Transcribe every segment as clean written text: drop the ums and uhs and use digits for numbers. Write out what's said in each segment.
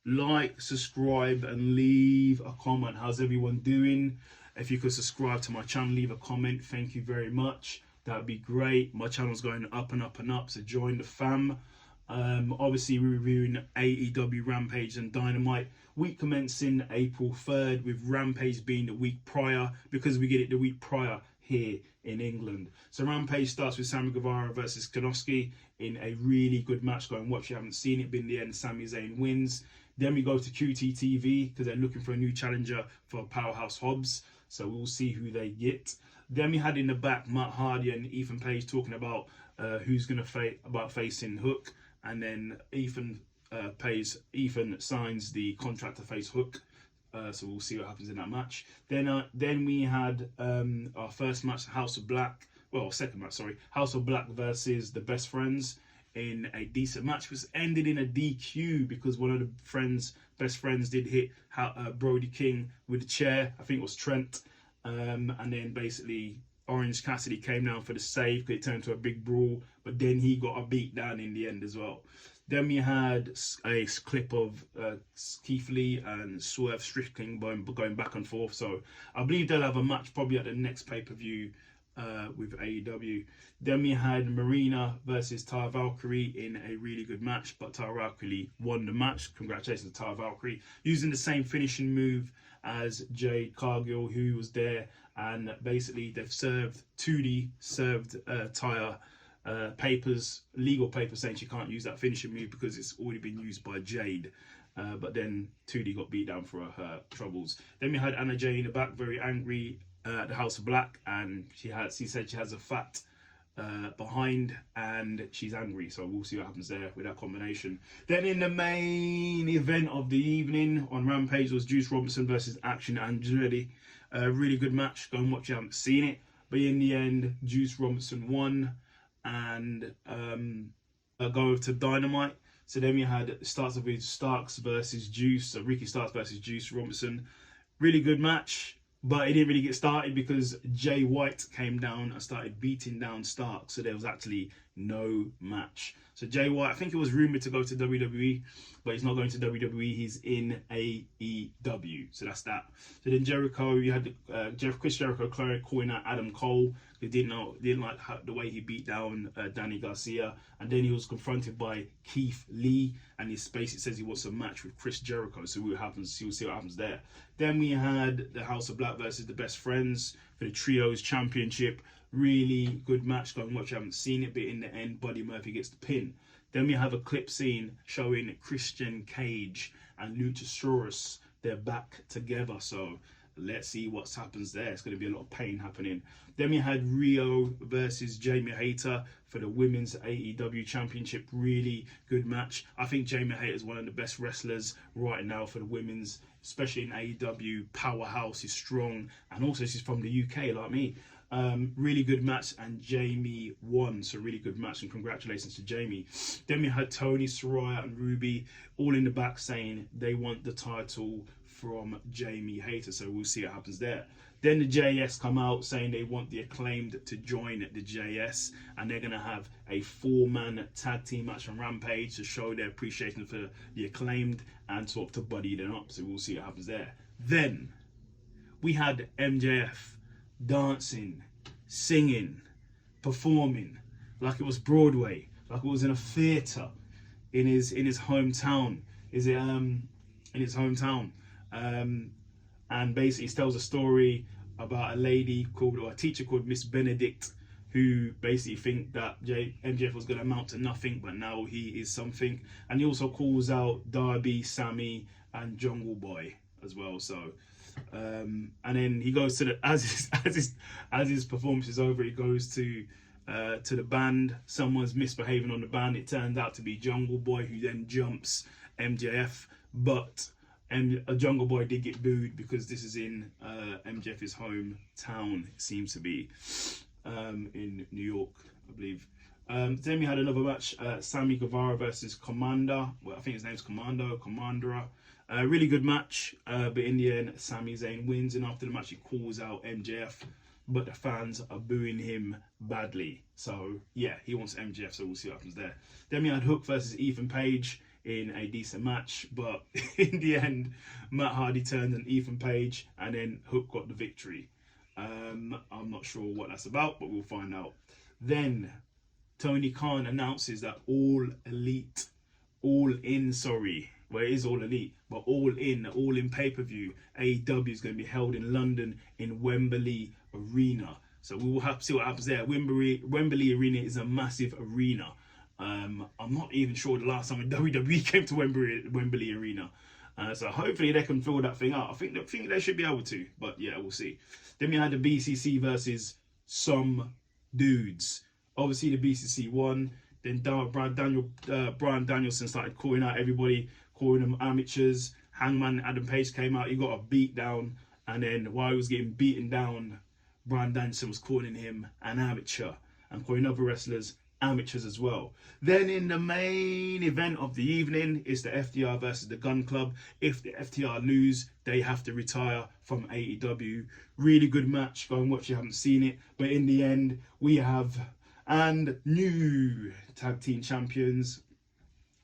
like, subscribe, and leave a comment. How's everyone doing? If you could subscribe to my channel, leave a comment. Thank you very much. That'd be great. My channel's going up and up and up, so join the fam. Obviously, we're reviewing AEW Rampage and Dynamite. Week commencing April 3rd, with Rampage being the week prior, because we get it the week prior here in England. So Rampage starts with Sammy Guevara versus Konoski in a really good match. Go and watch if you haven't seen it. But in the end, Sami Zayn wins. Then we go to QTTV because they're looking for a new challenger for Powerhouse Hobbs. So we'll see who they get. Then we had in the back Matt Hardy and Ethan Page talking about who's going to facing Hook. And then Ethan signs the contract to face Hook. So we'll see what happens in that match. Then we had our first match, House of Black. Well, second match, sorry. House of Black versus the Best Friends in a decent match, which ended in a DQ because one of the best friends did hit Brody King with the chair. I think it was Trent. And then basically Orange Cassidy came down for the save because it turned to a big brawl. But then he got a beat down in the end as well. Then we had a clip of Keith Lee and Swerve Strickland going back and forth. So I believe they'll have a match probably at the next pay-per-view with AEW. Then we had Marina versus Taya Valkyrie in a really good match, but Taya Valkyrie won the match. Congratulations to Taya Valkyrie, using the same finishing move as Jade Cargill, who was there. And basically they've served Taya legal papers saying she can't use that finishing move because it's already been used by Jade. But then 2D got beat down for her troubles. Then we had Anna Jay in the back, very angry at the House of Black, and she said she has a fat behind and she's angry. So we'll see what happens there with that combination. Then in the main event of the evening on Rampage was Juice Robinson versus Action Andretti. A really good match. Go and watch it, you haven't seen it. But in the end, Juice Robinson won. And go to Dynamite. So then we had starts with Starks versus Juice. So Ricky Starks versus Juice Robinson. Really good match, but it didn't really get started because Jay White came down and started beating down Starks. So there was actually no match. So Jay White, I think it was rumored to go to WWE, but he's not going to WWE. He's in AEW. So that's that. So then Jericho, you had Chris Jericho calling out Adam Cole. They didn't like the way he beat down Danny Garcia, and then he was confronted by Keith Lee, and his basically says he wants a match with Chris Jericho. So we'll see what happens there. Then we had the House of Black versus the Best Friends for the Trios Championship. Really good match. Go and watch. I haven't seen it, but in the end, Buddy Murphy gets the pin. Then we have a clip scene showing Christian Cage and Luchasaurus. They're back together. So let's see what happens there. It's going to be a lot of pain happening. Then we had Rio versus Jamie Hayter for the Women's AEW Championship. Really good match. I think Jamie Hayter is one of the best wrestlers right now for the women's, especially in AEW. Powerhouse is strong, and also she's from the UK like me. Really good match, and Jamie won. So really good match, and congratulations to Jamie. Then we had Tony, Soraya and Ruby all in the back saying they want the title from Jamie Hayter. So we'll see what happens there. Then the JS come out saying they want the Acclaimed to join the JS, and they're going to have a 4-man tag team match on Rampage to show their appreciation for the Acclaimed and sort of to buddy them up. So we'll see what happens there. Then we had MJF dancing, singing, performing like it was Broadway, like it was in a theatre in his hometown. In his hometown? And basically tells a story about a teacher called Miss Benedict, who basically think that MJF was going to amount to nothing, but now he is something. And he also calls out Darby, Sammy, and Jungle Boy as well. So, and then he goes to as his performance is over, he goes to the band. Someone's misbehaving on the band. It turns out to be Jungle Boy, who then jumps MJF, but a Jungle Boy did get booed because this is in MJF's hometown. It seems to be in New York, I believe. Then we had another match, Sammy Guevara versus Commander. Well, I think his name's Commander. Really good match, but in the end, Sami Zayn wins, and after the match, he calls out MJF, but the fans are booing him badly. So yeah, he wants MJF, so we'll see what happens there. Then we had Hook versus Ethan Page in a decent match. But in the end, Matt Hardy turned on Ethan Page, and then Hook got the victory. I'm not sure what that's about, but we'll find out. Then Tony Khan announces that All In, well, it is All Elite, but All In pay-per-view, AEW is going to be held in London in Wembley Arena. So we will have to see what happens there. Wembley Arena is a massive arena. I'm not even sure the last time WWE came to Wembley Arena. So hopefully they can fill that thing out. I think they should be able to, but yeah, we'll see. Then we had the BCC versus some dudes. Obviously the BCC won. Then Bryan Danielson started calling out everybody, calling them amateurs. Hangman Adam Page came out. He got a beat down, and then while he was getting beaten down, Bryan Danielson was calling him an amateur and calling other wrestlers amateurs as well. Then in the main event of the evening is the FTR versus the Gun Club. If the FTR lose, they have to retire from AEW. Really good match. Go and watch if you haven't seen it. But in the end, we have new tag team champions.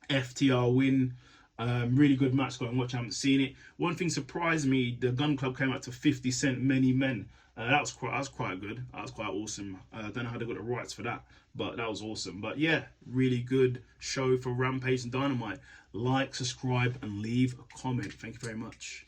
FTR win. Really good match. Go and watch. I haven't seen it. One thing surprised me: the Gun Club came out to 50 Cent, Many Men. That was quite good. That was quite awesome. I don't know how they got the rights for that, but that was awesome. But yeah, really good show for Rampage and Dynamite. Like, subscribe, and leave a comment. Thank you very much.